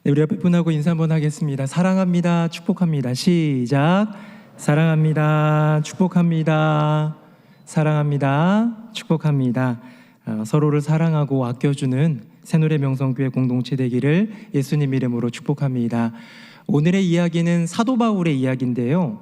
네, 우리 옆에 분하고 인사 한번 하겠습니다. 사랑합니다. 축복합니다. 시작. 사랑합니다. 축복합니다. 사랑합니다. 축복합니다. 서로를 사랑하고 아껴주는 새노래 명성교회 공동체 되기를 예수님 이름으로 축복합니다. 오늘의 이야기는 사도 바울의 이야기인데요.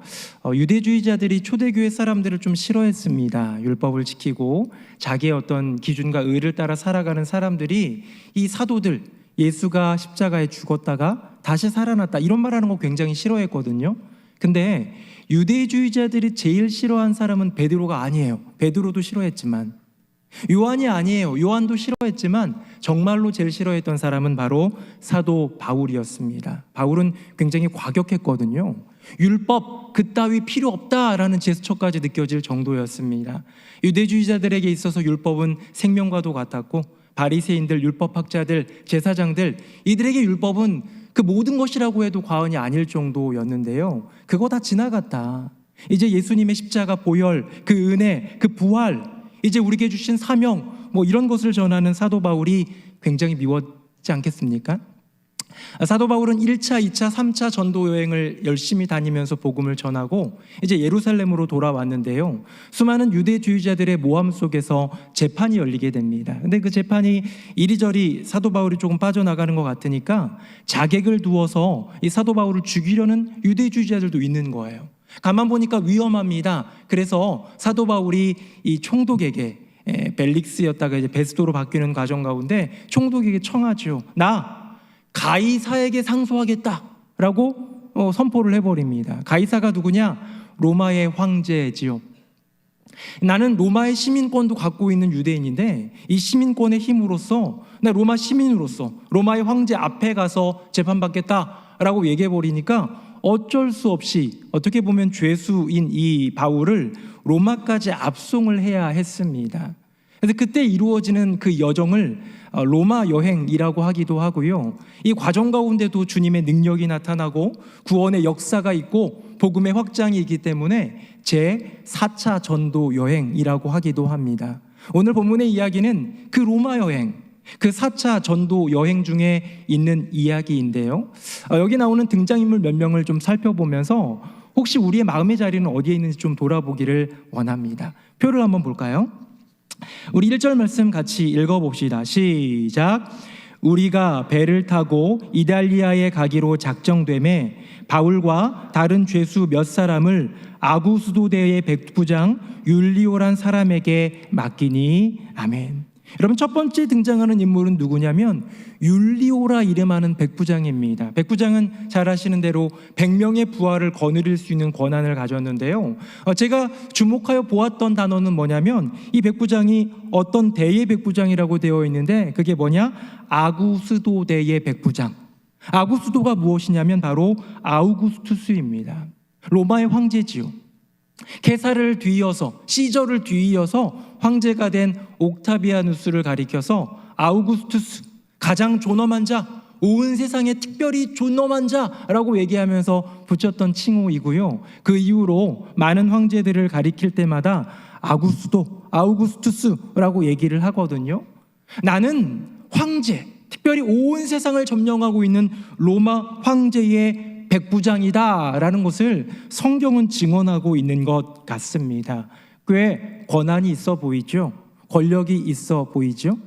유대주의자들이 초대교회 사람들을 좀 싫어했습니다. 율법을 지키고 자기의 어떤 기준과 의를 따라 살아가는 사람들이 이 사도들, 예수가 십자가에 죽었다가 다시 살아났다, 이런 말하는 거 굉장히 싫어했거든요. 근데 유대주의자들이 제일 싫어한 사람은 베드로가 아니에요. 베드로도 싫어했지만, 요한이 아니에요. 요한도 싫어했지만 정말로 제일 싫어했던 사람은 바로 사도 바울이었습니다. 바울은 굉장히 과격했거든요. 율법 그따위 필요 없다라는 제스처까지 느껴질 정도였습니다. 유대주의자들에게 있어서 율법은 생명과도 같았고, 바리새인들, 율법학자들, 제사장들, 이들에게 율법은 그 모든 것이라고 해도 과언이 아닐 정도였는데요. 그거 다 지나갔다. 이제 예수님의 십자가 보혈, 그 은혜, 그 부활, 이제 우리에게 주신 사명, 이런 것을 전하는 사도 바울이 굉장히 미웠지 않겠습니까? 사도 바울은 1차, 2차, 3차 전도 여행을 열심히 다니면서 복음을 전하고 이제 예루살렘으로 돌아왔는데요. 수많은 유대주의자들의 모함 속에서 재판이 열리게 됩니다. 근데 그 재판이 이리저리 사도 바울이 조금 빠져나가는 것 같으니까 자객을 두어서 이 사도 바울을 죽이려는 유대주의자들도 있는 거예요. 가만 보니까 위험합니다. 그래서 사도 바울이 이 총독에게, 벨릭스였다가 이제 베스도로 바뀌는 과정 가운데 총독에게 청하죠. 나 가이사에게 상소하겠다라고 선포를 해버립니다. 가이사가 누구냐? 로마의 황제지요. 나는 로마의 시민권도 갖고 있는 유대인인데 이 시민권의 힘으로써, 나 로마 시민으로서 로마의 황제 앞에 가서 재판받겠다라고 얘기해버리니까 어쩔 수 없이, 어떻게 보면 죄수인 이 바울을 로마까지 압송을 해야 했습니다. 그래서 그때 이루어지는 그 여정을 로마 여행이라고 하기도 하고요. 이 과정 가운데도 주님의 능력이 나타나고 구원의 역사가 있고 복음의 확장이 있기 때문에 제4차 전도 여행이라고 하기도 합니다. 오늘 본문의 이야기는 그 로마 여행, 그 4차 전도 여행 중에 있는 이야기인데요. 여기 나오는 등장인물 몇 명을 좀 살펴보면서 혹시 우리의 마음의 자리는 어디에 있는지 좀 돌아보기를 원합니다. 표를 한번 볼까요? 우리 1절 말씀 같이 읽어봅시다. 시작. 우리가 배를 타고 이달리아에 가기로 작정되매 바울과 다른 죄수 몇 사람을 아구스도대의 백부장 율리오란 사람에게 맡기니. 아멘. 여러분, 첫 번째 등장하는 인물은 누구냐면 율리오라 이름하는 백부장입니다. 백부장은 잘 아시는 대로 100명의 부하를 거느릴 수 있는 권한을 가졌는데요. 제가 주목하여 보았던 단어는 뭐냐면 이 백부장이 어떤 대의 백부장이라고 되어 있는데 그게 뭐냐? 아구스도대의 백부장. 아구스도가 무엇이냐면 바로 아우구스투스입니다. 로마의 황제지요. 케사를 뒤이어서, 시저를 뒤이어서 황제가 된 옥타비아누스를 가리켜서 아우구스투스, 가장 존엄한 자, 온 세상에 특별히 존엄한 자라고 얘기하면서 붙였던 칭호이고요. 그 이후로 많은 황제들을 가리킬 때마다 아구스도, 아우구스투스라고 얘기를 하거든요. 나는 황제, 특별히 온 세상을 점령하고 있는 로마 황제의 백부장이다 라는 것을 성경은 증언하고 있는 것 같습니다. 꽤 권한이 있어 보이죠? 권력이 있어 보이죠?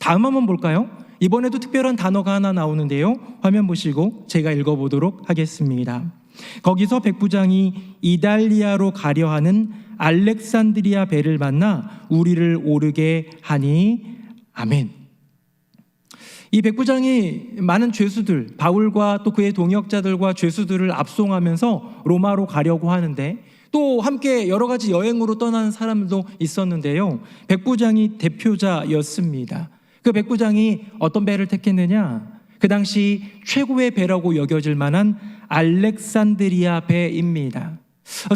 다음 한번 볼까요? 이번에도 특별한 단어가 하나 나오는데요. 화면 보시고 제가 읽어보도록 하겠습니다. 거기서 백부장이 이달리아로 가려 하는 알렉산드리아 배를 만나 우리를 오르게 하니. 아멘. 이 백부장이 많은 죄수들, 바울과 또 그의 동역자들과 죄수들을 압송하면서 로마로 가려고 하는데 또 함께 여러 가지 여행으로 떠나는 사람들도 있었는데요. 백부장이 대표자였습니다. 그 백부장이 어떤 배를 택했느냐? 그 당시 최고의 배라고 여겨질 만한 알렉산드리아 배입니다.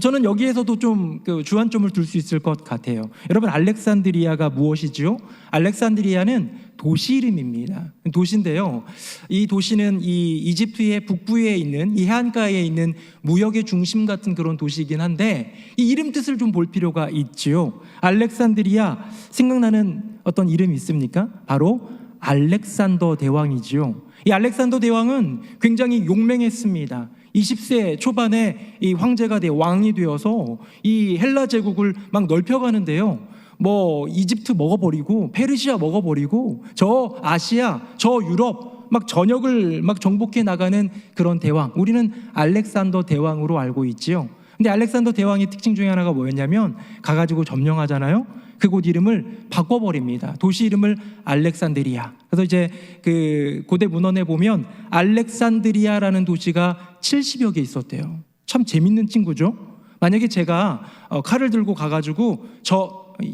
저는 여기에서도 좀 주안점을 둘 수 있을 것 같아요. 여러분, 알렉산드리아가 무엇이죠? 알렉산드리아는 도시 이름입니다. 도시인데요. 이 도시는 이 이집트의 북부에 있는 이 해안가에 있는 무역의 중심 같은 그런 도시이긴 한데 이 이름 뜻을 좀 볼 필요가 있지요. 알렉산드리아, 생각나는 어떤 이름이 있습니까? 바로 알렉산더 대왕이지요. 이 알렉산더 대왕은 굉장히 용맹했습니다. 20세 초반에 이 황제가 왕이 되어서 이 헬라 제국을 막 넓혀가는데요. 뭐 이집트 먹어버리고 페르시아 먹어버리고 저 아시아, 저 유럽 막 전역을 막 정복해 나가는 그런 대왕, 우리는 알렉산더 대왕으로 알고 있지요. 근데 알렉산더 대왕의 특징 중에 하나가 뭐였냐면 가가지고 점령하잖아요. 그곳 이름을 바꿔버립니다. 도시 이름을 알렉산드리아. 그래서 이제 그 고대 문헌에 보면 알렉산드리아라는 도시가 70여 개 있었대요. 참 재밌는 친구죠. 만약에 제가 칼을 들고 가가지고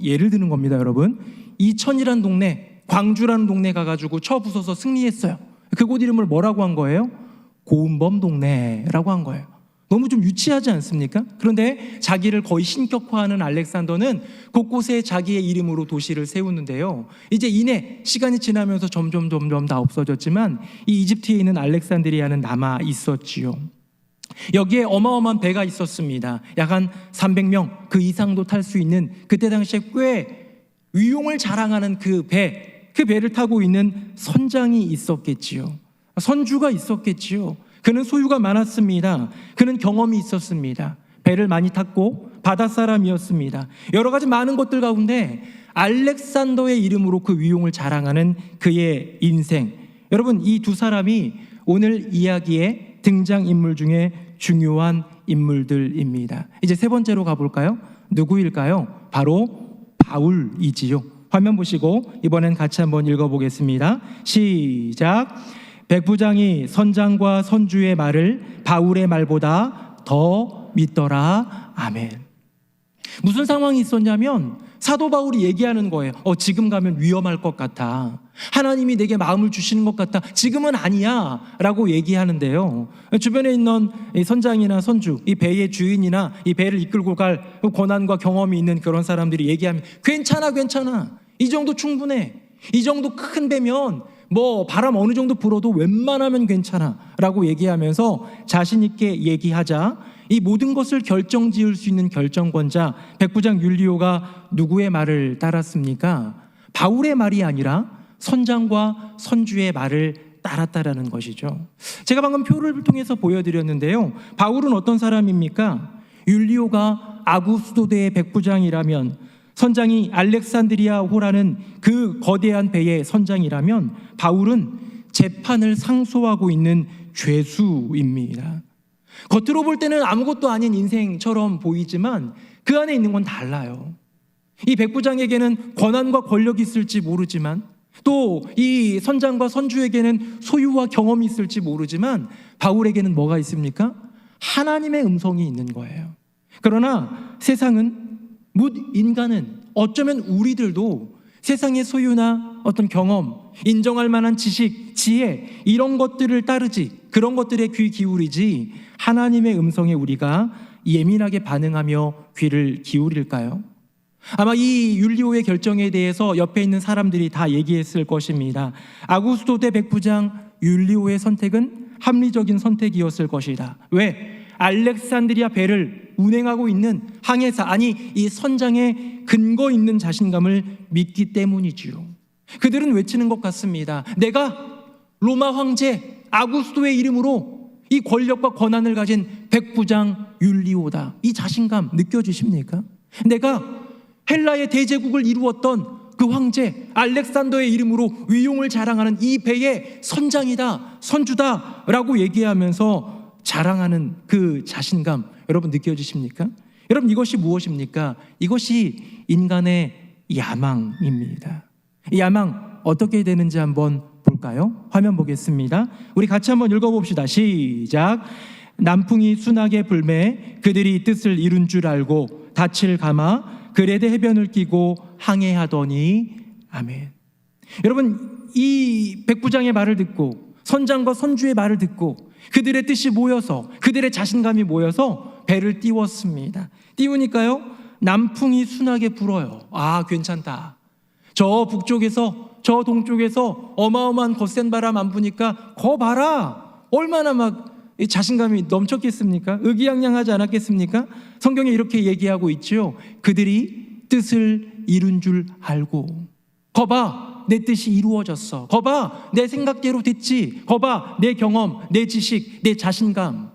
예를 드는 겁니다, 여러분. 이천이라는 동네, 광주라는 동네 가가지고 쳐 부숴서 승리했어요. 그곳 이름을 뭐라고 한 거예요? 고운범 동네라고 한 거예요. 너무 좀 유치하지 않습니까? 그런데 자기를 거의 신격화하는 알렉산더는 곳곳에 자기의 이름으로 도시를 세우는데요. 이제 이내 시간이 지나면서 점점 다 없어졌지만 이 이집트에 있는 알렉산드리아는 남아 있었지요. 여기에 어마어마한 배가 있었습니다. 약 한 300명 그 이상도 탈 수 있는, 그때 당시에 꽤 위용을 자랑하는 그 배를 타고 있는 선장이 있었겠지요. 선주가 있었겠지요. 그는 소유가 많았습니다. 그는 경험이 있었습니다. 배를 많이 탔고 바닷사람이었습니다. 여러 가지 많은 것들 가운데 알렉산더의 이름으로 그 위용을 자랑하는 그의 인생, 여러분, 이 두 사람이 오늘 이야기의 등장인물 중에 중요한 인물들입니다. 이제 세 번째로 가볼까요? 누구일까요? 바로 바울이지요. 화면 보시고 이번엔 같이 한번 읽어보겠습니다. 시작. 백부장이 선장과 선주의 말을 바울의 말보다 더 믿더라. 아멘. 무슨 상황이 있었냐면 사도 바울이 얘기하는 거예요. 지금 가면 위험할 것 같아. 하나님이 내게 마음을 주시는 것 같아. 지금은 아니야 라고 얘기하는데요. 주변에 있는 이 선장이나 선주, 이 배의 주인이나 이 배를 이끌고 갈 권한과 경험이 있는 그런 사람들이 얘기하면 괜찮아. 이 정도 충분해. 이 정도 큰 배면 뭐 바람 어느 정도 불어도 웬만하면 괜찮아 라고 얘기하면서 자신 있게 얘기하자 이 모든 것을 결정지을 수 있는 결정권자 백부장 율리오가 누구의 말을 따랐습니까? 바울의 말이 아니라 선장과 선주의 말을 따랐다라는 것이죠. 제가 방금 표를 통해서 보여드렸는데요. 바울은 어떤 사람입니까? 율리오가 아구스도대의 백부장이라면, 선장이 알렉산드리아호라는 그 거대한 배의 선장이라면 바울은 재판을 상소하고 있는 죄수입니다. 겉으로 볼 때는 아무것도 아닌 인생처럼 보이지만 그 안에 있는 건 달라요. 이 백부장에게는 권한과 권력이 있을지 모르지만, 또 이 선장과 선주에게는 소유와 경험이 있을지 모르지만 바울에게는 뭐가 있습니까? 하나님의 음성이 있는 거예요. 그러나 세상은, 인간은, 어쩌면 우리들도 세상의 소유나 어떤 경험, 인정할 만한 지식, 지혜, 이런 것들을 따르지, 그런 것들에 귀 기울이지 하나님의 음성에 우리가 예민하게 반응하며 귀를 기울일까요? 아마 이 율리오의 결정에 대해서 옆에 있는 사람들이 다 얘기했을 것입니다. 아구스토대 백부장 율리오의 선택은 합리적인 선택이었을 것이다. 왜? 알렉산드리아 배를 운행하고 있는 항해사, 아니 이 선장의 근거 있는 자신감을 믿기 때문이지요. 그들은 외치는 것 같습니다. 내가 로마 황제 아구스토의 이름으로 이 권력과 권한을 가진 백부장 율리오다. 이 자신감 느껴지십니까? 내가 헬라의 대제국을 이루었던 그 황제 알렉산더의 이름으로 위용을 자랑하는 이 배의 선장이다, 선주다 라고 얘기하면서 자랑하는 그 자신감, 여러분 느껴지십니까? 여러분, 이것이 무엇입니까? 이것이 인간의 야망입니다. 이 야망 어떻게 되는지 한번 볼까요? 화면 보겠습니다. 우리 같이 한번 읽어봅시다. 시작. 남풍이 순하게 불매 그들이 뜻을 이룬 줄 알고 닻을 감아 그레데 해변을 끼고 항해하더니. 아멘. 여러분, 이 백부장의 말을 듣고 선장과 선주의 말을 듣고 그들의 뜻이 모여서, 그들의 자신감이 모여서 배를 띄웠습니다. 띄우니까요, 남풍이 순하게 불어요. 아, 괜찮다. 저 북쪽에서, 저 동쪽에서 어마어마한 거센 바람 안 부니까 거 봐라, 얼마나 막 자신감이 넘쳤겠습니까? 의기양양하지 않았겠습니까? 성경에 이렇게 얘기하고 있죠. 그들이 뜻을 이룬 줄 알고. 거 봐, 내 뜻이 이루어졌어. 거봐, 내 생각대로 됐지. 거봐, 내 경험, 내 지식, 내 자신감.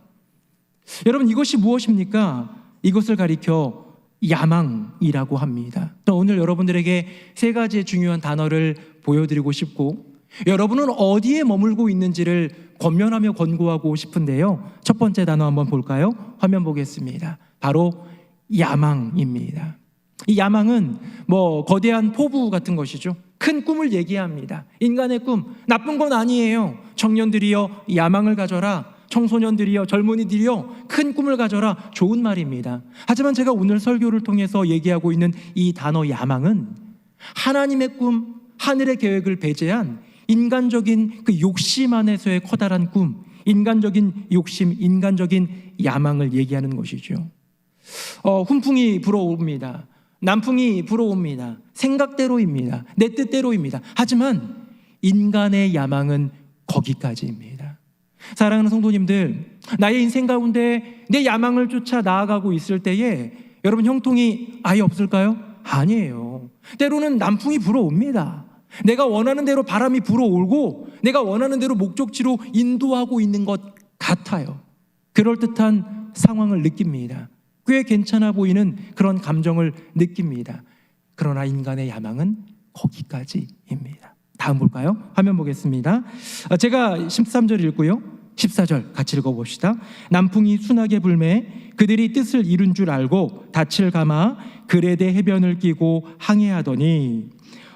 여러분, 이것이 무엇입니까? 이것을 가리켜 야망이라고 합니다. 오늘 여러분들에게 세 가지의 중요한 단어를 보여드리고 싶고, 여러분은 어디에 머물고 있는지를 권면하며 권고하고 싶은데요. 첫 번째 단어 한번 볼까요? 화면 보겠습니다. 바로 야망입니다. 이 야망은 거대한 포부 같은 것이죠. 큰 꿈을 얘기합니다. 인간의 꿈, 나쁜 건 아니에요. 청년들이여 야망을 가져라. 청소년들이여, 젊은이들이여, 큰 꿈을 가져라. 좋은 말입니다. 하지만 제가 오늘 설교를 통해서 얘기하고 있는 이 단어 야망은 하나님의 꿈, 하늘의 계획을 배제한 인간적인 그 욕심 안에서의 커다란 꿈, 인간적인 욕심, 인간적인 야망을 얘기하는 것이죠. 훈풍이 불어옵니다. 남풍이 불어옵니다. 생각대로입니다. 내 뜻대로입니다. 하지만 인간의 야망은 거기까지입니다. 사랑하는 성도님들, 나의 인생 가운데 내 야망을 쫓아 나아가고 있을 때에 여러분 형통이 아예 없을까요? 아니에요. 때로는 남풍이 불어옵니다. 내가 원하는 대로 바람이 불어오고 내가 원하는 대로 목적지로 인도하고 있는 것 같아요. 그럴듯한 상황을 느낍니다. 꽤 괜찮아 보이는 그런 감정을 느낍니다. 그러나 인간의 야망은 거기까지입니다. 다음 볼까요? 화면 보겠습니다. 제가 13절 읽고요, 14절 같이 읽어봅시다. 남풍이 순하게 불매 그들이 뜻을 이룬 줄 알고 닻을 감아 그레데 해변을 끼고 항해하더니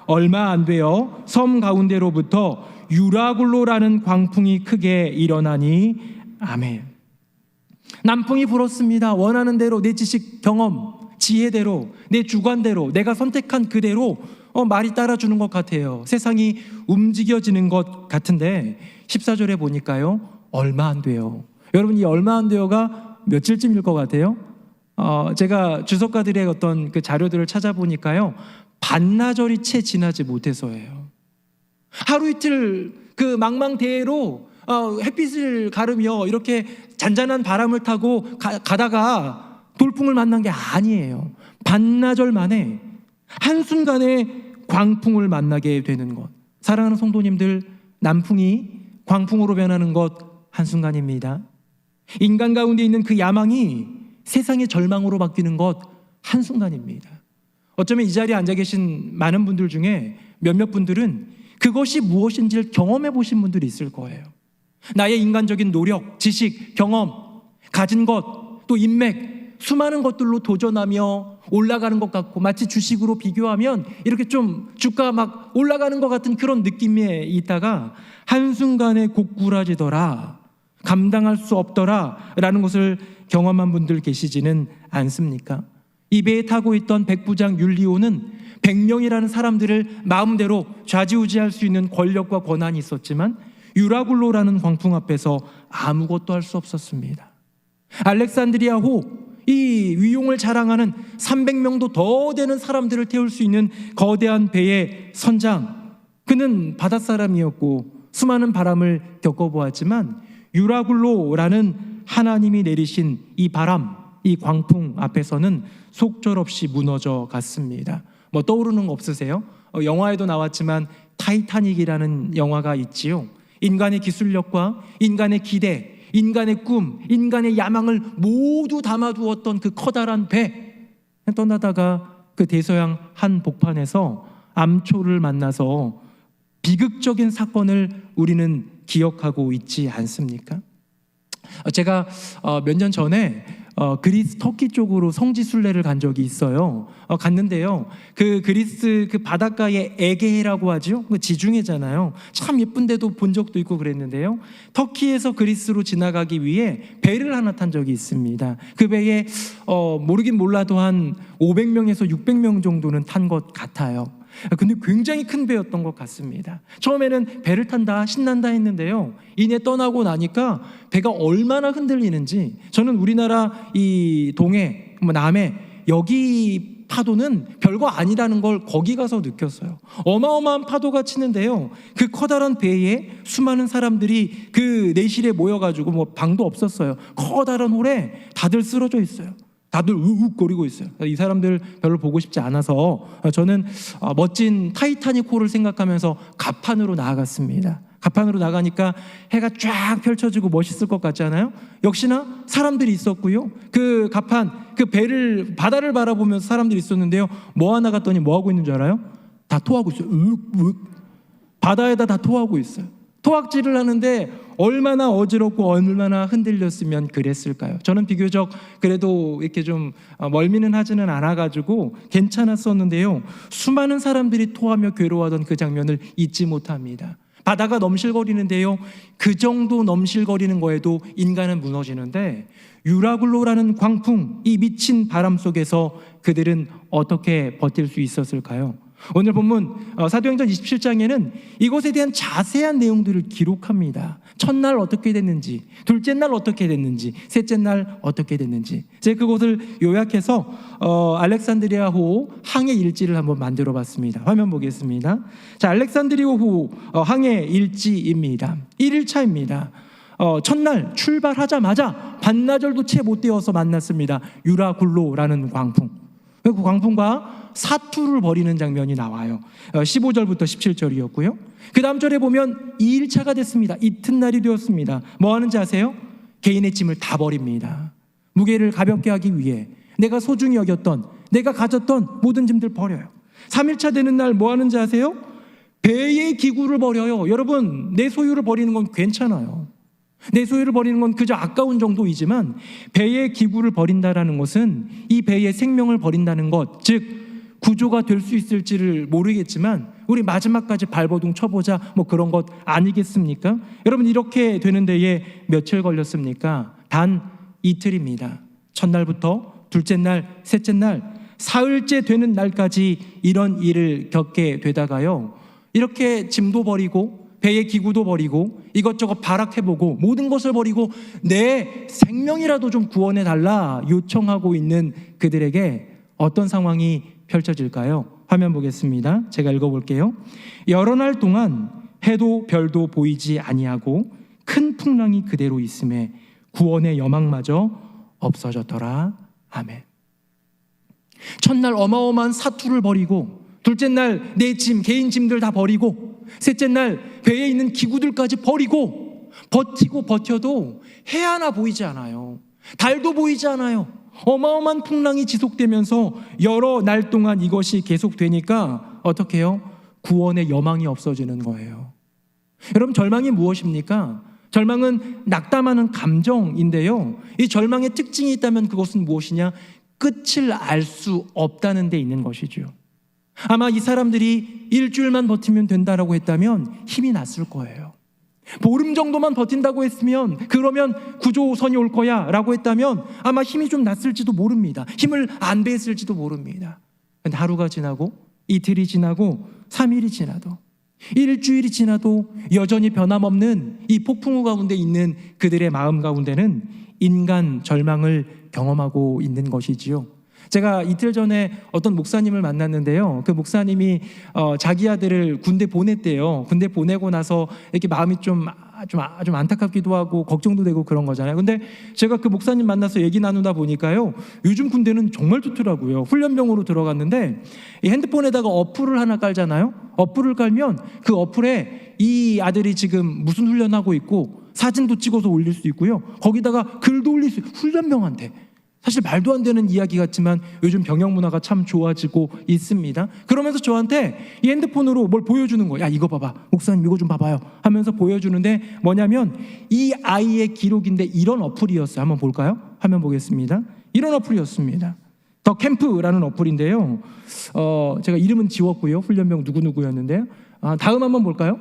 얼마 안 되어 섬 가운데로부터 유라굴로라는 광풍이 크게 일어나니 아멘. 남풍이 불었습니다. 원하는 대로 내 지식, 경험, 지혜대로, 내 주관대로, 내가 선택한 그대로 말이 따라주는 것 같아요. 세상이 움직여지는 것 같은데 14절에 보니까요, 얼마 안 돼요. 여러분, 이 얼마 안 돼요가 며칠쯤일 것 같아요? 제가 주석가들의 어떤 그 자료들을 찾아보니까요, 반나절이 채 지나지 못해서예요. 하루 이틀 그 망망대해로 햇빛을 가르며 이렇게 잔잔한 바람을 타고 가다가 돌풍을 만난 게 아니에요. 반나절 만에 한순간에 광풍을 만나게 되는 것. 사랑하는 성도님들, 남풍이 광풍으로 변하는 것 한순간입니다. 인간 가운데 있는 그 야망이 세상의 절망으로 바뀌는 것 한순간입니다. 어쩌면 이 자리에 앉아 계신 많은 분들 중에 몇몇 분들은 그것이 무엇인지를 경험해 보신 분들이 있을 거예요. 나의 인간적인 노력, 지식, 경험, 가진 것, 또 인맥, 수많은 것들로 도전하며 올라가는 것 같고 마치 주식으로 비교하면 이렇게 좀 주가 막 올라가는 것 같은 그런 느낌에 있다가 한순간에 고꾸라지더라, 감당할 수 없더라 라는 것을 경험한 분들 계시지는 않습니까? 이 배에 타고 있던 백부장 율리오는 100명이라는 사람들을 마음대로 좌지우지할 수 있는 권력과 권한이 있었지만 유라굴로라는 광풍 앞에서 아무것도 할 수 없었습니다. 알렉산드리아호, 이 위용을 자랑하는 300명도 더 되는 사람들을 태울 수 있는 거대한 배의 선장, 그는 바닷사람이었고 수많은 바람을 겪어보았지만 유라굴로라는 하나님이 내리신 이 바람, 이 광풍 앞에서는 속절없이 무너져 갔습니다. 떠오르는 거 없으세요? 영화에도 나왔지만 타이타닉이라는 영화가 있지요. 인간의 기술력과 인간의 기대, 인간의 꿈, 인간의 야망을 모두 담아두었던 그 커다란 배, 떠나다가 그 대서양 한 복판에서 암초를 만나서 비극적인 사건을 우리는 기억하고 있지 않습니까? 제가 몇 년 전에 그리스 터키 쪽으로 성지 순례를 간 적이 있어요. 갔는데요, 그 그리스 그 바닷가에 에게해라고 하죠. 그 지중해잖아요. 참 예쁜데도 본 적도 있고 그랬는데요, 터키에서 그리스로 지나가기 위해 배를 하나 탄 적이 있습니다. 그 배에 모르긴 몰라도 한 500명에서 600명 정도는 탄 것 같아요. 근데 굉장히 큰 배였던 것 같습니다. 처음에는 배를 탄다, 신난다 했는데요, 이내 떠나고 나니까 배가 얼마나 흔들리는지, 저는 우리나라 이 동해, 남해 여기 파도는 별거 아니라는 걸 거기 가서 느꼈어요. 어마어마한 파도가 치는데요, 그 커다란 배에 수많은 사람들이 그 내실에 모여가지고 방도 없었어요. 커다란 홀에 다들 쓰러져 있어요. 다들 우욱거리고 있어요. 이 사람들 별로 보고 싶지 않아서 저는 멋진 타이타닉호를 생각하면서 갑판으로 나아갔습니다. 갑판으로 나가니까 해가 쫙 펼쳐지고 멋있을 것 같지 않아요? 역시나 사람들이 있었고요. 그 갑판, 그 배를, 바다를 바라보면서 사람들이 있었는데요. 뭐 하나 갔더니 뭐 하고 있는 줄 알아요? 다 토하고 있어요. 바다에다 다 토하고 있어요. 토악질을 하는데 얼마나 어지럽고 얼마나 흔들렸으면 그랬을까요? 저는 비교적 그래도 이렇게 좀 멀미는 하지는 않아가지고 괜찮았었는데요. 수많은 사람들이 토하며 괴로워하던 그 장면을 잊지 못합니다. 바다가 넘실거리는데요. 그 정도 넘실거리는 거에도 인간은 무너지는데 유라굴로라는 광풍, 이 미친 바람 속에서 그들은 어떻게 버틸 수 있었을까요? 오늘 본문 사도행전 27장에는 이것에 대한 자세한 내용들을 기록합니다. 첫날 어떻게 됐는지, 둘째 날 어떻게 됐는지, 셋째 날 어떻게 됐는지. 제가 그것을 요약해서 알렉산드리아호 항해 일지를 한번 만들어 봤습니다. 화면 보겠습니다. 자, 알렉산드리아호 항해 일지입니다. 1일차입니다. 첫날 출발하자마자 반나절도 채 못 되어서 만났습니다. 유라굴로라는 광풍. 그 광풍과 사투를 벌이는 장면이 나와요. 15절부터 17절이었고요. 그 다음 절에 보면 2일차가 됐습니다. 이튿날이 되었습니다. 뭐 하는지 아세요? 개인의 짐을 다 버립니다. 무게를 가볍게 하기 위해 내가 소중히 여겼던, 내가 가졌던 모든 짐들 버려요. 3일차 되는 날 뭐 하는지 아세요? 배의 기구를 버려요. 여러분, 내 소유를 버리는 건 괜찮아요. 내 소유를 버리는 건 그저 아까운 정도이지만 배의 기구를 버린다라는 것은 이 배의 생명을 버린다는 것, 즉 구조가 될 수 있을지를 모르겠지만 우리 마지막까지 발버둥 쳐보자, 뭐 그런 것 아니겠습니까? 여러분, 이렇게 되는 데에 며칠 걸렸습니까? 단 이틀입니다. 첫날부터 둘째 날, 셋째 날, 사흘째 되는 날까지 이런 일을 겪게 되다가요, 이렇게 짐도 버리고 배의 기구도 버리고 이것저것 발악해보고 모든 것을 버리고 내 생명이라도 좀 구원해달라 요청하고 있는 그들에게 어떤 상황이 펼쳐질까요? 화면 보겠습니다. 제가 읽어볼게요. 여러 날 동안 해도 별도 보이지 아니하고 큰 풍랑이 그대로 있음에 구원의 여망마저 없어졌더라. 아멘. 첫날 어마어마한 사투를 버리고, 둘째 날 내 짐, 개인 짐들 다 버리고, 셋째 날 배에 있는 기구들까지 버리고 버티고 버텨도 해 하나 보이지 않아요. 달도 보이지 않아요. 어마어마한 풍랑이 지속되면서 여러 날 동안 이것이 계속되니까 어떻게 해요? 구원의 여망이 없어지는 거예요. 여러분, 절망이 무엇입니까? 절망은 낙담하는 감정인데요, 이 절망의 특징이 있다면 그것은 무엇이냐? 끝을 알 수 없다는 데 있는 것이죠. 아마 이 사람들이 일주일만 버티면 된다라고 했다면 힘이 났을 거예요. 보름 정도만 버틴다고 했으면, 그러면 구조선이 올 거야 라고 했다면 아마 힘이 좀 났을지도 모릅니다. 힘을 안 뺐을지도 모릅니다. 근데 하루가 지나고 이틀이 지나고 3일이 지나도 일주일이 지나도 여전히 변함없는 이 폭풍우 가운데 있는 그들의 마음 가운데는 인간 절망을 경험하고 있는 것이지요. 제가 이틀 전에 어떤 목사님을 만났는데요, 그 목사님이 자기 아들을 군대 보냈대요. 군대 보내고 나서 이렇게 마음이 좀 안타깝기도 하고 걱정도 되고 그런 거잖아요. 근데 제가 그 목사님 만나서 얘기 나누다 보니까요, 요즘 군대는 정말 좋더라고요. 훈련병으로 들어갔는데 이 핸드폰에다가 어플을 하나 깔잖아요. 어플을 깔면 그 어플에 이 아들이 지금 무슨 훈련하고 있고 사진도 찍어서 올릴 수 있고요, 거기다가 글도 올릴 수 있어요. 훈련병한테. 사실 말도 안 되는 이야기 같지만 요즘 병영 문화가 참 좋아지고 있습니다. 그러면서 저한테 이 핸드폰으로 뭘 보여주는 거예요. 야, 이거 봐봐, 목사님 이거 좀 봐봐요 하면서 보여주는데 뭐냐면 이 아이의 기록인데 이런 어플이었어요. 한번 볼까요? 화면 보겠습니다. 이런 어플이었습니다. 더 캠프라는 어플인데요, 제가 이름은 지웠고요, 훈련병 누구누구였는데요. 다음 한번 볼까요?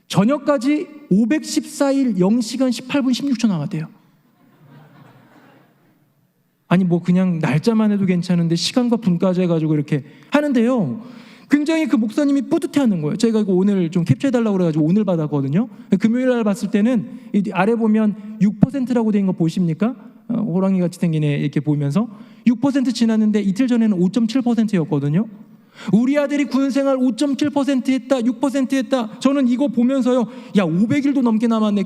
저녁까지 514일 0시간 18분 16초 남았대요. 아니 뭐 그냥 날짜만 해도 괜찮은데 시간과 분까지 해가지고 이렇게 하는데요, 굉장히 그 목사님이 뿌듯해하는 거예요. 제가 이거 오늘 좀 캡처해달라고 그래가지고 오늘 받았거든요. 금요일 날 봤을 때는 이 아래 보면 6%라고 된 거 보십니까? 호랑이 같이 생긴 애 이렇게 보면서 6% 지났는데 이틀 전에는 5.7%였거든요. 우리 아들이 군생활 5.7% 했다, 6% 했다. 저는 이거 보면서요, 야 500일도 넘게 남았네.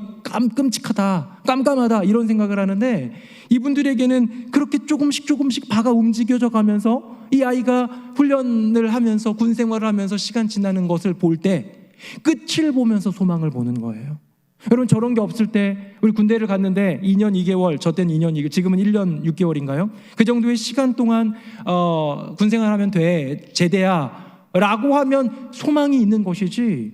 끔찍하다, 깜깜하다 이런 생각을 하는데, 이분들에게는 그렇게 조금씩 바가 움직여져 가면서 이 아이가 훈련을 하면서 군생활을 하면서 시간 지나는 것을 볼 때 끝을 보면서 소망을 보는 거예요. 여러분, 저런 게 없을 때 우리 군대를 갔는데 2년 2개월, 저 때는 2년 2개월, 지금은 1년 6개월인가요? 그 정도의 시간 동안 군생활하면 돼, 제대야 라고 하면 소망이 있는 것이지,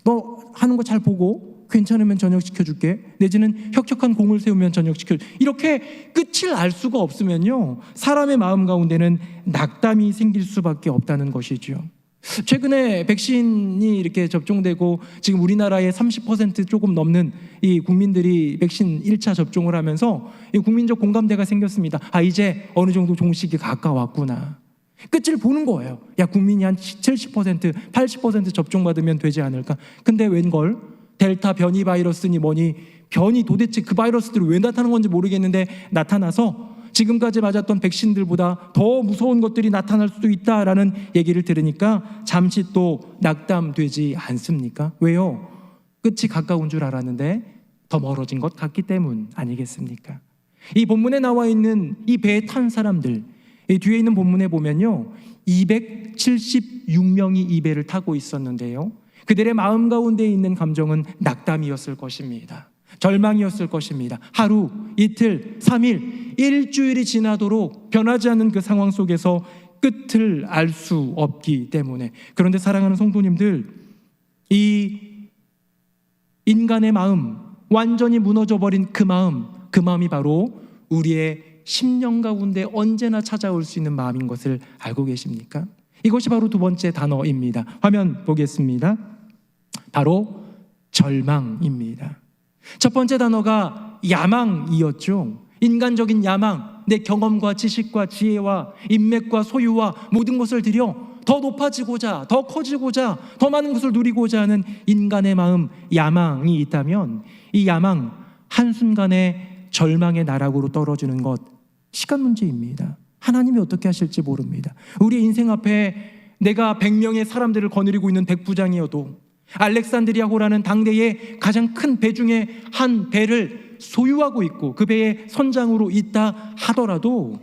너 하는 거 잘 보고 괜찮으면 전역시켜줄게, 내지는 혁혁한 공을 세우면 전역시켜줄게, 이렇게 끝을 알 수가 없으면요, 사람의 마음 가운데는 낙담이 생길 수밖에 없다는 것이죠. 최근에 백신이 이렇게 접종되고 지금 우리나라의 30% 조금 넘는 이 국민들이 백신 1차 접종을 하면서 이 국민적 공감대가 생겼습니다. 아, 이제 어느 정도 종식이 가까웠구나. 끝을 보는 거예요. 야, 국민이 한 70%, 80% 접종받으면 되지 않을까. 근데 웬걸 델타 변이 바이러스니 뭐니, 변이 도대체 그 바이러스들이 왜 나타나는 건지 모르겠는데 나타나서 지금까지 맞았던 백신들보다 더 무서운 것들이 나타날 수도 있다라는 얘기를 들으니까 잠시 또 낙담되지 않습니까? 왜요? 끝이 가까운 줄 알았는데 더 멀어진 것 같기 때문 아니겠습니까? 이 본문에 나와 있는 이 배에 탄 사람들, 이 뒤에 있는 본문에 보면요, 276명이 이 배를 타고 있었는데요, 그들의 마음 가운데 있는 감정은 낙담이었을 것입니다. 절망이었을 것입니다. 하루, 이틀, 3일, 일주일이 지나도록 변하지 않는 그 상황 속에서 끝을 알 수 없기 때문에. 그런데 사랑하는 성도님들, 이 인간의 마음, 완전히 무너져버린 그 마음이 바로 우리의 심령 가운데 언제나 찾아올 수 있는 마음인 것을 알고 계십니까? 이것이 바로 두 번째 단어입니다. 화면 보겠습니다. 바로 절망입니다. 첫 번째 단어가 야망이었죠. 인간적인 야망, 내 경험과 지식과 지혜와 인맥과 소유와 모든 것을 들여 더 높아지고자, 더 커지고자, 더 많은 것을 누리고자 하는 인간의 마음, 야망이 있다면, 이 야망 한순간에 절망의 나락으로 떨어지는 것, 시간 문제입니다. 하나님이 어떻게 하실지 모릅니다. 우리의 인생 앞에 내가 100명의 사람들을 거느리고 있는 백부장이어도, 알렉산드리아호라는 당대의 가장 큰 배 중에 한 배를 소유하고 있고 그 배의 선장으로 있다 하더라도,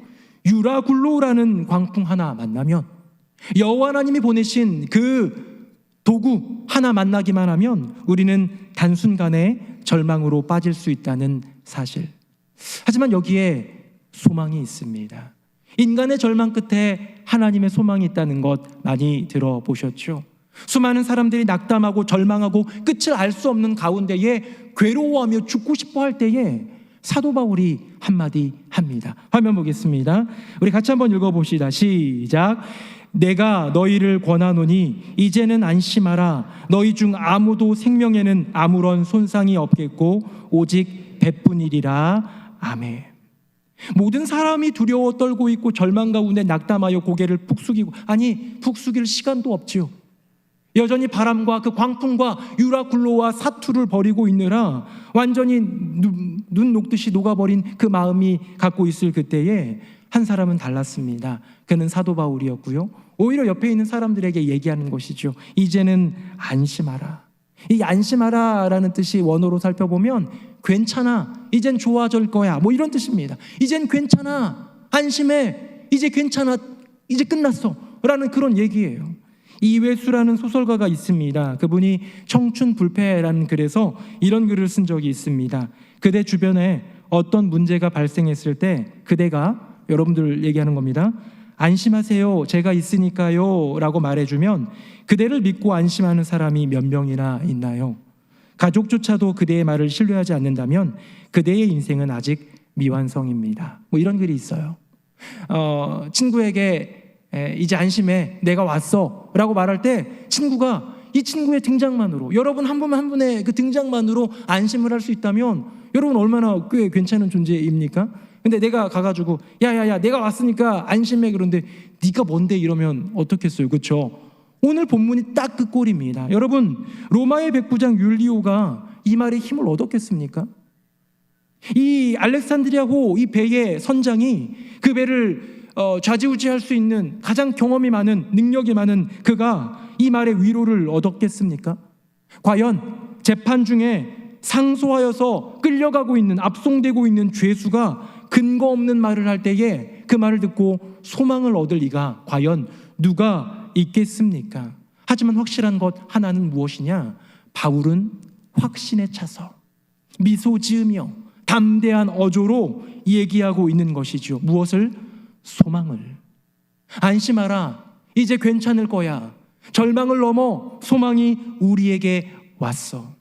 유라굴로라는 광풍 하나 만나면, 여호와 하나님이 보내신 그 도구 하나 만나기만 하면 우리는 단순간에 절망으로 빠질 수 있다는 사실. 하지만 여기에 소망이 있습니다. 인간의 절망 끝에 하나님의 소망이 있다는 것 많이 들어보셨죠? 수많은 사람들이 낙담하고 절망하고 끝을 알 수 없는 가운데에 괴로워하며 죽고 싶어 할 때에 사도 바울이 한마디 합니다. 화면 보겠습니다. 우리 같이 한번 읽어봅시다. 시작. 내가 너희를 권하노니 이제는 안심하라. 너희 중 아무도 생명에는 아무런 손상이 없겠고 오직 배뿐이리라. 아멘. 모든 사람이 두려워 떨고 있고 절망 가운데 낙담하여 고개를 푹 숙이고, 아니 푹 숙일 시간도 없지요. 여전히 바람과 그 광풍과 유라굴로와 사투를 벌이고 있느라 완전히 눈 녹듯이 녹아버린 그 마음이 갖고 있을 그때에 한 사람은 달랐습니다. 그는 사도 바울이었고요, 오히려 옆에 있는 사람들에게 얘기하는 것이죠. 이제는 안심하라. 이 안심하라 라는 뜻이 원어로 살펴보면 괜찮아, 이젠 좋아질 거야, 뭐 이런 뜻입니다. 이젠 괜찮아, 안심해, 이제 괜찮아, 이제 끝났어 라는 그런 얘기예요. 이회수라는 소설가가 있습니다. 그분이 청춘불패라는 글에서 이런 글을 쓴 적이 있습니다. 그대 주변에 어떤 문제가 발생했을 때 그대가, 여러분들 얘기하는 겁니다, 안심하세요, 제가 있으니까요 라고 말해주면 그대를 믿고 안심하는 사람이 몇 명이나 있나요? 가족조차도 그대의 말을 신뢰하지 않는다면 그대의 인생은 아직 미완성입니다. 뭐 이런 글이 있어요. 친구에게 이제 안심해, 내가 왔어 라고 말할 때 친구가 이 친구의 등장만으로, 여러분 한 분 한 분의 그 등장만으로 안심을 할 수 있다면 여러분 얼마나 꽤 괜찮은 존재입니까? 근데 내가 가가지고 야야야 내가 왔으니까 안심해, 그런데 네가 뭔데 이러면 어떻겠어요, 그렇죠? 오늘 본문이 딱 그 꼴입니다. 여러분, 로마의 백부장 율리오가 이 말에 힘을 얻었겠습니까? 이 알렉산드리아호 이 배의 선장이 그 배를 좌지우지할 수 있는 가장 경험이 많은, 능력이 많은 그가 이 말의 위로를 얻었겠습니까? 과연 재판 중에 상소하여서 끌려가고 있는, 압송되고 있는 죄수가 근거 없는 말을 할 때에 그 말을 듣고 소망을 얻을 리가 과연 누가 있겠습니까? 하지만 확실한 것 하나는 무엇이냐? 바울은 확신에 차서 미소 지으며 담대한 어조로 얘기하고 있는 것이죠. 무엇을? 소망을. 안심하라. 이제 괜찮을 거야. 절망을 넘어 소망이 우리에게 왔어.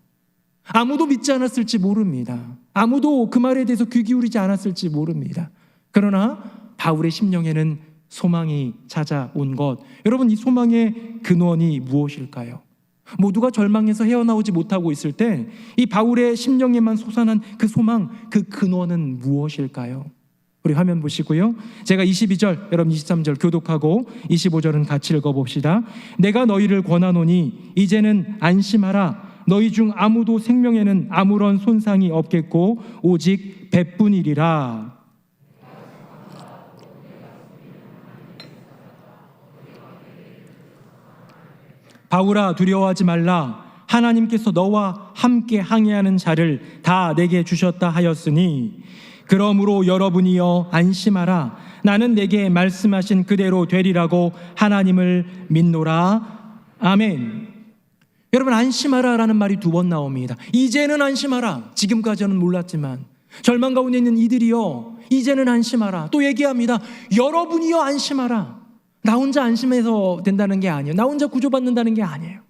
아무도 믿지 않았을지 모릅니다. 아무도 그 말에 대해서 귀 기울이지 않았을지 모릅니다. 그러나 바울의 심령에는 소망이 찾아온 것. 여러분, 이 소망의 근원이 무엇일까요? 모두가 절망에서 헤어나오지 못하고 있을 때 이 바울의 심령에만 솟아난 그 소망, 그 근원은 무엇일까요? 우리 화면 보시고요. 제가 22절, 여러분 23절 교독하고 25절은 같이 읽어봅시다. 내가 너희를 권하노니 이제는 안심하라. 너희 중 아무도 생명에는 아무런 손상이 없겠고 오직 배뿐이리라. 바울아, 두려워하지 말라. 하나님께서 너와 함께 항해하는 자를 다 내게 주셨다 하였으니 그러므로 여러분이여 안심하라. 나는 내게 말씀하신 그대로 되리라고 하나님을 믿노라. 아멘. 여러분, 안심하라라는 말이 2번 나옵니다. 이제는 안심하라. 지금까지는 몰랐지만 절망 가운데 있는 이들이여 이제는 안심하라. 또 얘기합니다. 여러분이여 안심하라. 나 혼자 안심해서 된다는 게 아니에요. 나 혼자 구조받는다는 게 아니에요.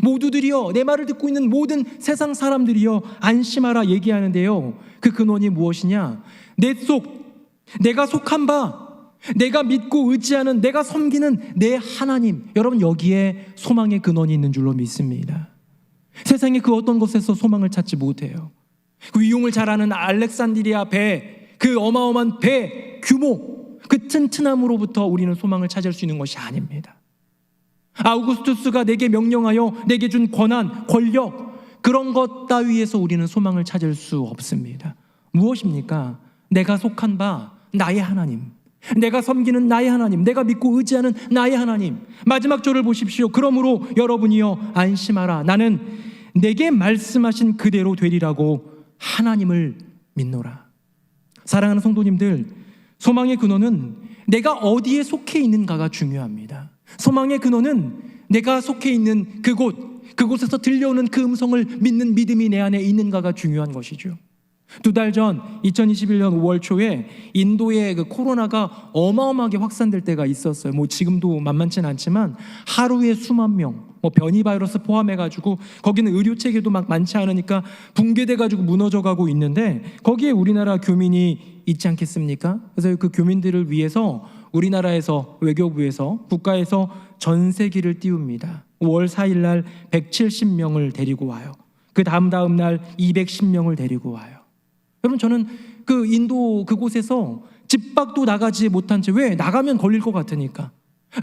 모두들이여, 내 말을 듣고 있는 모든 세상 사람들이여 안심하라 얘기하는데요. 그 근원이 무엇이냐? 내가 속한 바, 내가 믿고 의지하는, 내가 섬기는 내 하나님. 여러분, 여기에 소망의 근원이 있는 줄로 믿습니다. 세상의 그 어떤 곳에서 소망을 찾지 못해요. 그 위용을 잘 아는 알렉산드리아 배, 그 어마어마한 배 규모, 그 튼튼함으로부터 우리는 소망을 찾을 수 있는 것이 아닙니다. 아우구스투스가 내게 명령하여 내게 준 권한, 권력, 그런 것 따위에서 우리는 소망을 찾을 수 없습니다. 무엇입니까? 내가 속한 바, 나의 하나님, 내가 섬기는 나의 하나님, 내가 믿고 의지하는 나의 하나님. 마지막 절을 보십시오. 그러므로 여러분이여 안심하라. 나는 내게 말씀하신 그대로 되리라고 하나님을 믿노라. 사랑하는 성도님들, 소망의 근원은 내가 어디에 속해 있는가가 중요합니다. 소망의 근원은 내가 속해 있는 그곳에서 들려오는 그 음성을 믿는 믿음이 내 안에 있는가가 중요한 것이죠. 2달 전 2021년 5월 초에 인도의 그 코로나가 어마어마하게 확산될 때가 있었어요. 지금도 만만치는 않지만 하루에 수만 명, 변이 바이러스 포함해가지고 거기는 의료 체계도 막 많지 않으니까 붕괴돼가지고 무너져가고 있는데 거기에 우리나라 교민이 있지 않겠습니까? 그래서 그 교민들을 위해서 우리나라에서, 외교부에서, 국가에서 전세기를 띄웁니다. 5월 4일 날 170명을 데리고 와요. 그 다음 날 210명을 데리고 와요. 여러분, 저는 그 인도 그곳에서 집 밖도 나가지 못한 채, 왜? 나가면 걸릴 것 같으니까.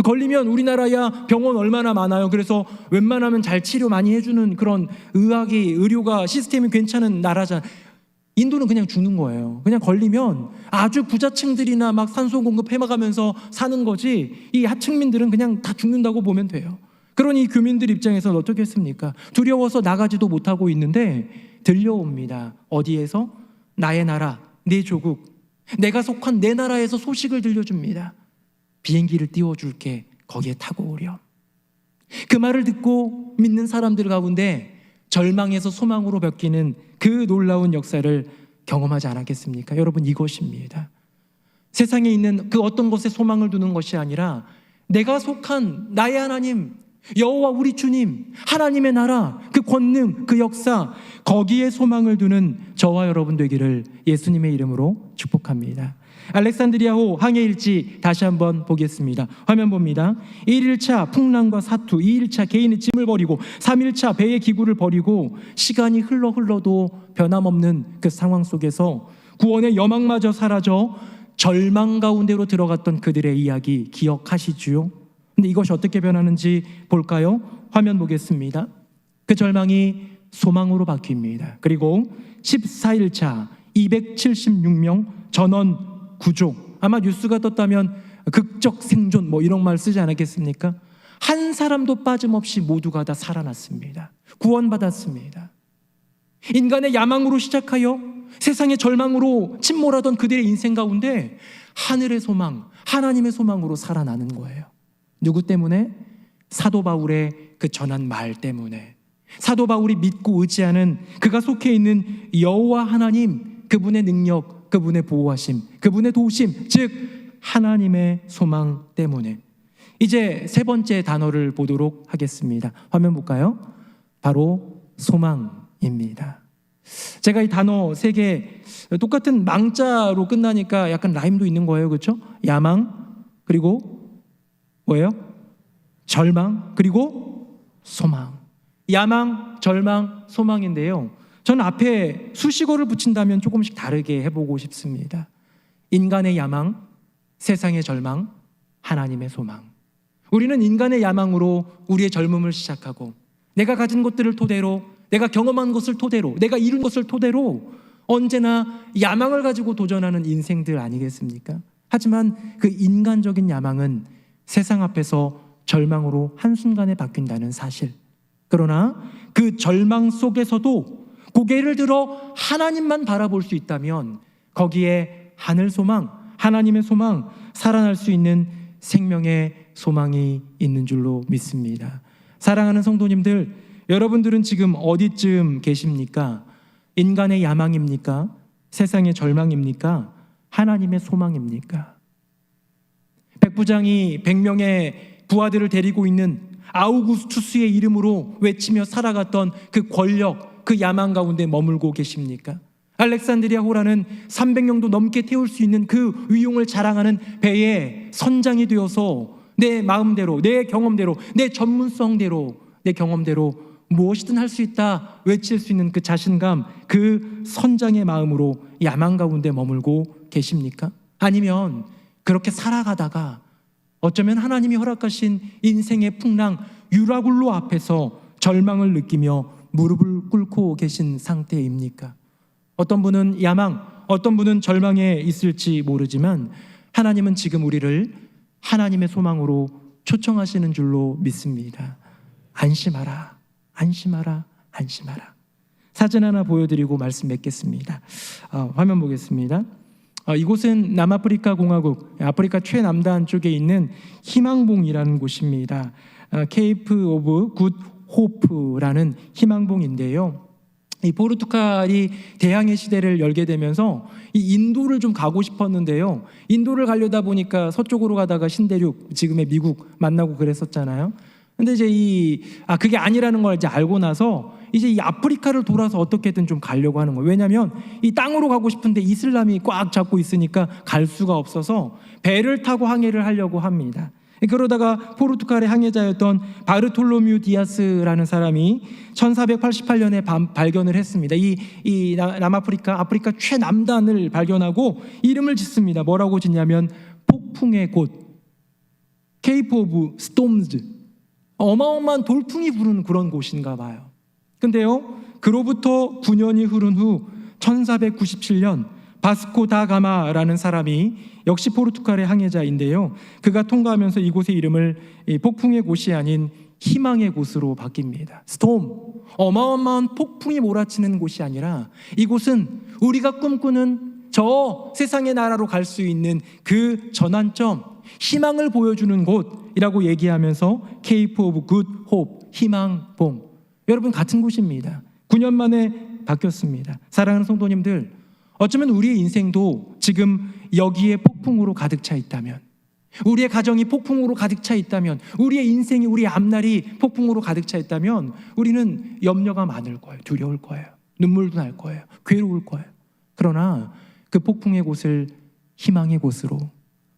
걸리면 우리나라야 병원 얼마나 많아요. 그래서 웬만하면 잘 치료 많이 해주는 그런 의료가 시스템이 괜찮은 나라잖아요. 인도는 그냥 죽는 거예요. 그냥 걸리면 아주 부자층들이나 막 산소 공급 해가면서 사는 거지, 이 하층민들은 그냥 다 죽는다고 보면 돼요. 그러니 교민들 입장에서는 어떻겠습니까? 두려워서 나가지도 못하고 있는데 들려옵니다. 어디에서? 나의 나라, 내 조국, 내가 속한 내 나라에서 소식을 들려줍니다. 비행기를 띄워줄게. 거기에 타고 오렴. 그 말을 듣고 믿는 사람들 가운데 절망에서 소망으로 바뀌는 그 놀라운 역사를 경험하지 않았겠습니까? 여러분, 이것입니다. 세상에 있는 그 어떤 것에 소망을 두는 것이 아니라 내가 속한 나의 하나님, 여호와 우리 주님, 하나님의 나라, 그 권능, 그 역사, 거기에 소망을 두는 저와 여러분 되기를 예수님의 이름으로 축복합니다. 알렉산드리아호 항해일지 다시 한번 보겠습니다. 화면 봅니다. 1일차 풍랑과 사투, 2일차 개인의 짐을 버리고 3일차 배의 기구를 버리고 시간이 흘러도 변함없는 그 상황 속에서 구원의 여망마저 사라져 절망 가운데로 들어갔던 그들의 이야기 기억하시지요? 근데 이것이 어떻게 변하는지 볼까요? 화면 보겠습니다. 그 절망이 소망으로 바뀝니다. 그리고 14일차 276명 전원 구조. 아마 뉴스가 떴다면 그 극적 생존 뭐 이런 말 쓰지 않았겠습니까? 한 사람도 빠짐없이 모두가 다 살아났습니다. 구원받았습니다. 인간의 야망으로 시작하여 세상의 절망으로 침몰하던 그들의 인생 가운데 하늘의 소망, 하나님의 소망으로 살아나는 거예요. 누구 때문에? 사도 바울의 그 전한 말 때문에. 사도 바울이 믿고 의지하는 그가 속해 있는 여호와 하나님, 그분의 능력, 그분의 보호하심, 그분의 도우심, 즉 하나님의 소망 때문에. 이제 세 번째 단어를 보도록 하겠습니다. 화면 볼까요? 바로 소망입니다. 제가 이 단어 세 개 똑같은 망자로 끝나니까 약간 라임도 있는 거예요. 그렇죠? 야망, 그리고 뭐예요? 절망, 그리고 소망. 야망, 절망, 소망인데요, 저는 앞에 수식어를 붙인다면 조금씩 다르게 해보고 싶습니다. 인간의 야망, 세상의 절망, 하나님의 소망. 우리는 인간의 야망으로 우리의 젊음을 시작하고, 내가 가진 것들을 토대로, 내가 경험한 것을 토대로, 내가 이룬 것을 토대로 언제나 야망을 가지고 도전하는 인생들 아니겠습니까? 하지만 그 인간적인 야망은 세상 앞에서 절망으로 한순간에 바뀐다는 사실. 그러나 그 절망 속에서도 고개를 들어 하나님만 바라볼 수 있다면 거기에 하늘 소망, 하나님의 소망, 살아날 수 있는 생명의 소망이 있는 줄로 믿습니다. 사랑하는 성도님들, 여러분들은 지금 어디쯤 계십니까? 인간의 야망입니까? 세상의 절망입니까? 하나님의 소망입니까? 백부장이 100명의 부하들을 데리고 있는 아우구스투스의 이름으로 외치며 살아갔던 그 권력, 그 야망 가운데 머물고 계십니까? 알렉산드리아 호라는 300명도 넘게 태울 수 있는 그 위용을 자랑하는 배의 선장이 되어서 내 마음대로, 내 경험대로, 내 전문성대로, 내 경험대로 무엇이든 할 수 있다 외칠 수 있는 그 자신감, 그 선장의 마음으로 야망 가운데 머물고 계십니까? 아니면 그렇게 살아가다가 어쩌면 하나님이 허락하신 인생의 풍랑, 유라굴로 앞에서 절망을 느끼며 무릎을 꿇고 계신 상태입니까? 어떤 분은 야망, 어떤 분은 절망에 있을지 모르지만 하나님은 지금 우리를 하나님의 소망으로 초청하시는 줄로 믿습니다. 안심하라, 안심하라, 안심하라. 사진 하나 보여드리고 말씀 맺겠습니다. 화면 보겠습니다. 이곳은 남아프리카 공화국, 아프리카 최남단 쪽에 있는 희망봉이라는 곳입니다. 케이프 오브 굿 호프라는 희망봉인데요, 이 포르투갈이 대항해 시대를 열게 되면서 이 인도를 좀 가고 싶었는데요, 인도를 가려다 보니까 서쪽으로 가다가 신대륙, 지금의 미국 만나고 그랬었잖아요. 근데 이제 그게 아니라는 걸 이제 알고 나서 이제 이 아프리카를 돌아서 어떻게든 좀 가려고 하는 거예요. 왜냐하면 이 땅으로 가고 싶은데 이슬람이 꽉 잡고 있으니까 갈 수가 없어서 배를 타고 항해를 하려고 합니다. 그러다가 포르투갈의 항해자였던 바르톨로뮤 디아스라는 사람이 1488년에 발견을 했습니다. 이 남아프리카, 아프리카 최남단을 발견하고 이름을 짓습니다. 뭐라고 짓냐면 폭풍의 곳, 케이프 오브 스톰즈. 어마어마한 돌풍이 부르는 그런 곳인가 봐요. 근데요, 그로부터 9년이 흐른 후 1497년 바스코 다 가마라는 사람이 역시 포르투갈의 항해자인데요, 그가 통과하면서 이곳의 이름을 폭풍의 곳이 아닌 희망의 곳으로 바뀝니다. 스톰, 어마어마한 폭풍이 몰아치는 곳이 아니라 이곳은 우리가 꿈꾸는 저 세상의 나라로 갈 수 있는 그 전환점, 희망을 보여주는 곳이라고 얘기하면서 케이프 오브 굿 홉, 희망봉. 여러분, 같은 곳입니다. 9년 만에 바뀌었습니다. 사랑하는 성도님들, 어쩌면 우리의 인생도 지금 여기에 폭풍으로 가득 차 있다면, 우리의 가정이 폭풍으로 가득 차 있다면, 우리의 인생이, 우리의 앞날이 폭풍으로 가득 차 있다면 우리는 염려가 많을 거예요. 두려울 거예요. 눈물도 날 거예요. 괴로울 거예요. 그러나 그 폭풍의 곳을 희망의 곳으로,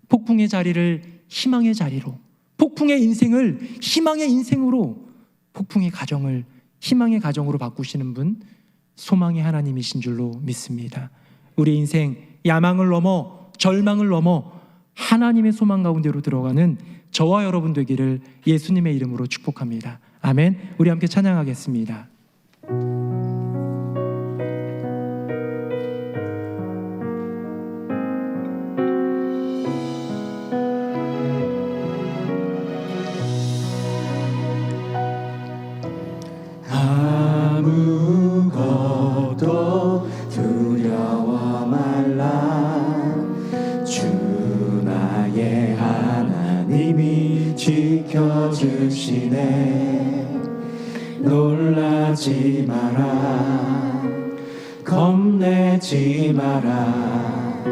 폭풍의 자리를 희망의 자리로, 폭풍의 인생을 희망의 인생으로, 폭풍의 가정을 희망의 가정으로 바꾸시는 분, 소망의 하나님이신 줄로 믿습니다. 우리 인생 야망을 넘어, 절망을 넘어 하나님의 소망 가운데로 들어가는 저와 여러분 되기를 예수님의 이름으로 축복합니다. 아멘. 우리 함께 찬양하겠습니다. 지켜주시네. 놀라지 마라, 겁내지 마라.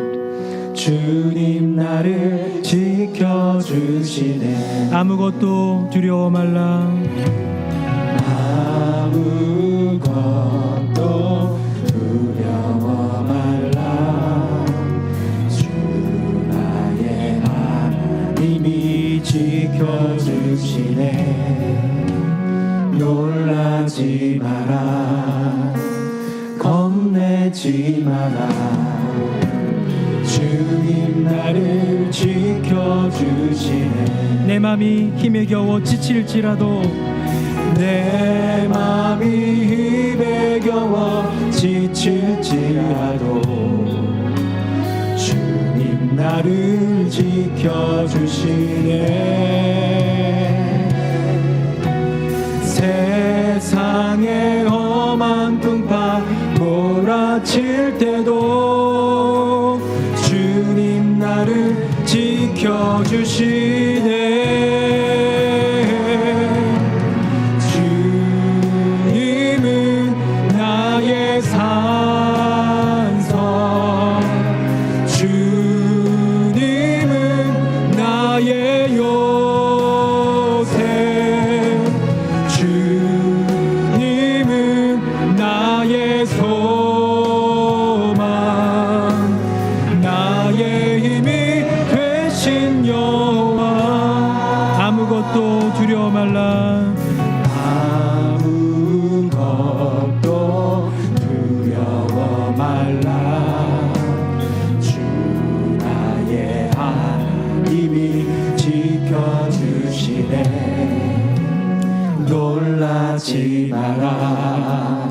주님 나를 지켜주시네. 아무것도 두려워 말라. 아무것도 두려워 말라. 주 나의 하나님이 지켜주시네. 놀라지 마라, 겁내지 마라. 주님 나를 지켜주시네. 내 맘이 힘에 겨워 지칠지라도, 내 맘이 힘에 겨워 지칠지라도 주님 나를 지켜주시네. 세상의 험한 풍파 몰아칠 때도 주님 나를 지켜주시네. 주님은 나의 산성, 주님은 나의 요새, 주님은 나의 소망, 나의 힘이 되신 여호와. 아무것도 두려워 말라. 아무것도 두려워 말라. 주 나의 하나님이 지켜주시네. 놀라지 마라,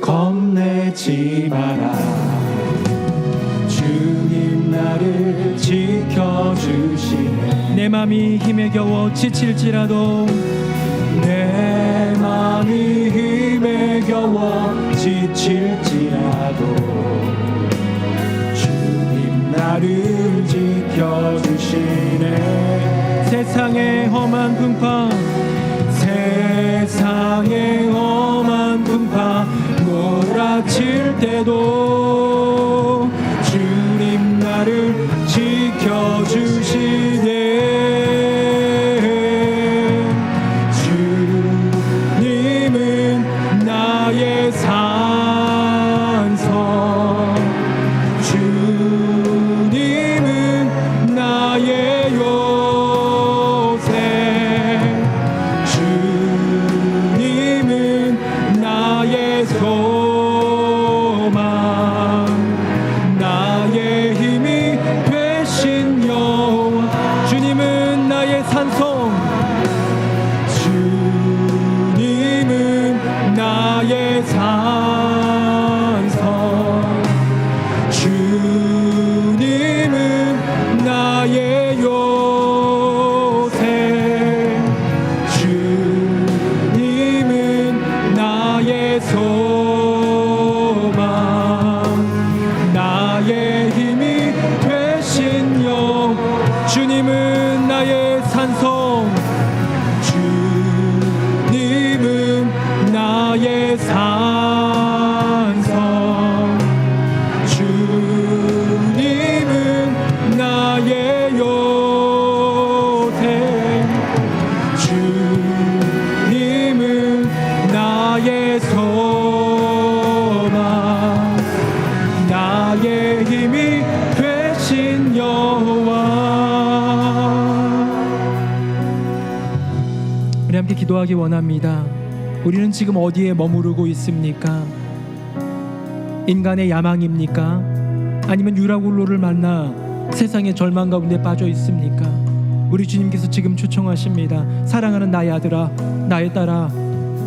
겁내지 마라. 주님 나를 지켜주시네. 내 맘이 힘에 겨워 지칠지라도, 내 맘이 힘에 겨워 지칠지라도 주님 나를 지켜주시네. 세상의 험한 풍파, 세상의 험한 풍파 몰아칠 때도 주님 나를 지켜주시네. 주님은 나의 산성, 주님은 나의 요새, 주님은 나의 소망, 나의 힘이 되신 여호와. 주님은 나의 산성, 주님은 나의 산성, 주님은 나의 요새, 주님은 나의 소망, 나의 힘이 되신 여호와. 주님은 나의 산성, 주님은 나의 산성, 주님은 나의 요새, 주님은 나의 소망, 나의 힘이 되신 여호와. 우리 함께 기도하기 원합니다. 우리는 지금 어디에 머무르고 있습니까? 인간의 야망입니까? 아니면 유라굴로를 만나 세상의 절망 가운데 빠져 있습니까? 우리 주님께서 지금 초청하십니다. 사랑하는 나의 아들아, 나의 딸아,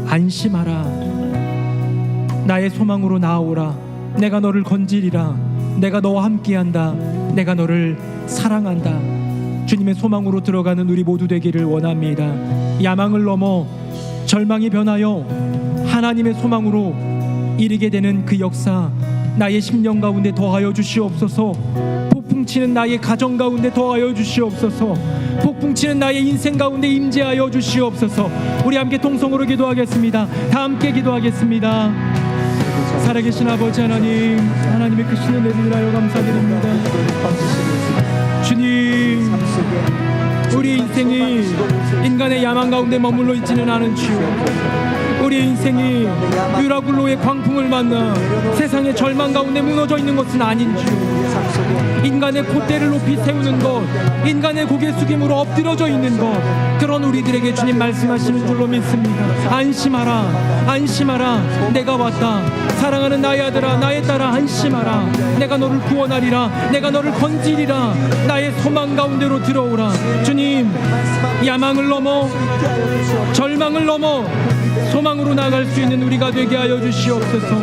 안심하라. 나의 소망으로 나아오라. 내가 너를 건지리라. 내가 너와 함께한다. 내가 너를 사랑한다. 주님의 소망으로 들어가는 우리 모두 되기를 원합니다. 야망을 넘어 절망이 변하여 하나님의 소망으로 이르게 되는 그 역사, 나의 심령 가운데 더하여 주시옵소서. 폭풍치는 나의 가정 가운데 더하여 주시옵소서. 폭풍치는 나의 인생 가운데 임재하여 주시옵소서. 우리 함께 통성으로 기도하겠습니다. 다 함께 기도하겠습니다. 살아계신 아버지 하나님, 하나님의 크신 은혜를 인하여 감사드립니다. 주님, 우리 인생이 인간의 야망 가운데 머물러 있지는 않은 주여, 우리의 인생이 유라굴로의 광풍을 만나 세상의 절망 가운데 무너져 있는 것은 아닌 주, 인간의 콧대를 높이 세우는 것, 인간의 고개 숙임으로 엎드려져 있는 것, 그런 우리들에게 주님 말씀하시는 줄로 믿습니다. 안심하라, 안심하라. 내가 왔다. 사랑하는 나의 아들아, 나의 딸아, 안심하라. 내가 너를 구원하리라. 내가 너를 건지리라. 나의 소망 가운데로 들어오라. 주님, 야망을 넘어, 절망을 넘어 소망으로 나아갈 수 있는 우리가 되게 하여 주시옵소서.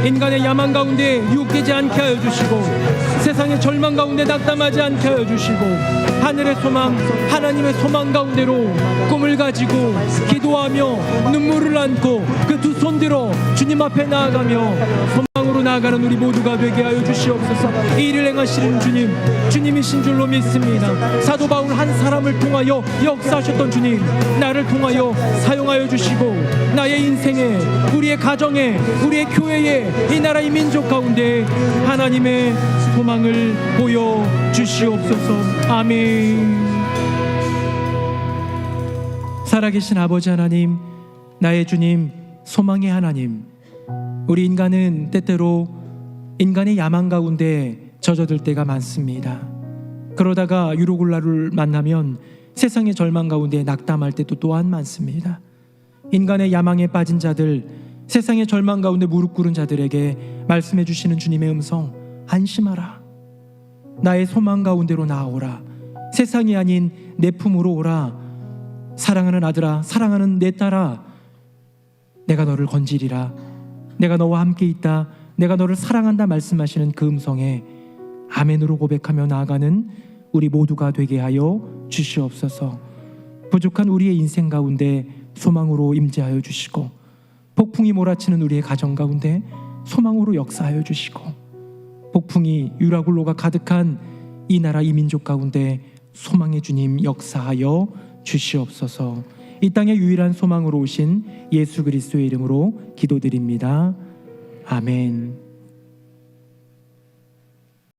인간의 야망 가운데 유혹되지 않게 하여 주시고, 세상의 절망 가운데 낙담하지 않게 하여 주시고, 하늘의 소망, 하나님의 소망 가운데로 꿈을 가지고 기도하며 눈물을 안고 그 두 손 들어 주님 앞에 나아가며 소망으로 나아가는 우리 모두가 되게 하여 주시옵소서. 이 일을 행하시는 주님, 주님이신 줄로 믿습니다. 사도 바울 한 사람을 통하여 역사하셨던 주님, 나를 통하여 사용하여 주시고, 나의 인생에, 우리의 가정에, 우리의 교회에, 이 나라 이 민족 가운데 하나님의 소망을 보여 주시옵소서. 아멘. 살아계신 아버지 하나님, 나의 주님, 소망의 하나님, 우리 인간은 때때로 인간의 야망 가운데 젖어들 때가 많습니다. 그러다가 유로굴라를 만나면 세상의 절망 가운데 낙담할 때도 또한 많습니다. 인간의 야망에 빠진 자들, 세상의 절망 가운데 무릎 꿇은 자들에게 말씀해 주시는 주님의 음성, 안심하라. 나의 소망 가운데로 나아오라. 세상이 아닌 내 품으로 오라. 사랑하는 아들아, 사랑하는 내 딸아, 내가 너를 건지리라. 내가 너와 함께 있다. 내가 너를 사랑한다 말씀하시는 그 음성에 아멘으로 고백하며 나아가는 우리 모두가 되게 하여 주시옵소서. 부족한 우리의 인생 가운데 소망으로 임재하여 주시고, 폭풍이 몰아치는 우리의 가정 가운데 소망으로 역사하여 주시고, 폭풍이 유라굴로가 가득한 이 나라 이 민족 가운데 소망의 주님 역사하여 주시옵소서. 이 땅의 유일한 소망으로 오신 예수 그리스도의 이름으로 기도드립니다. 아멘.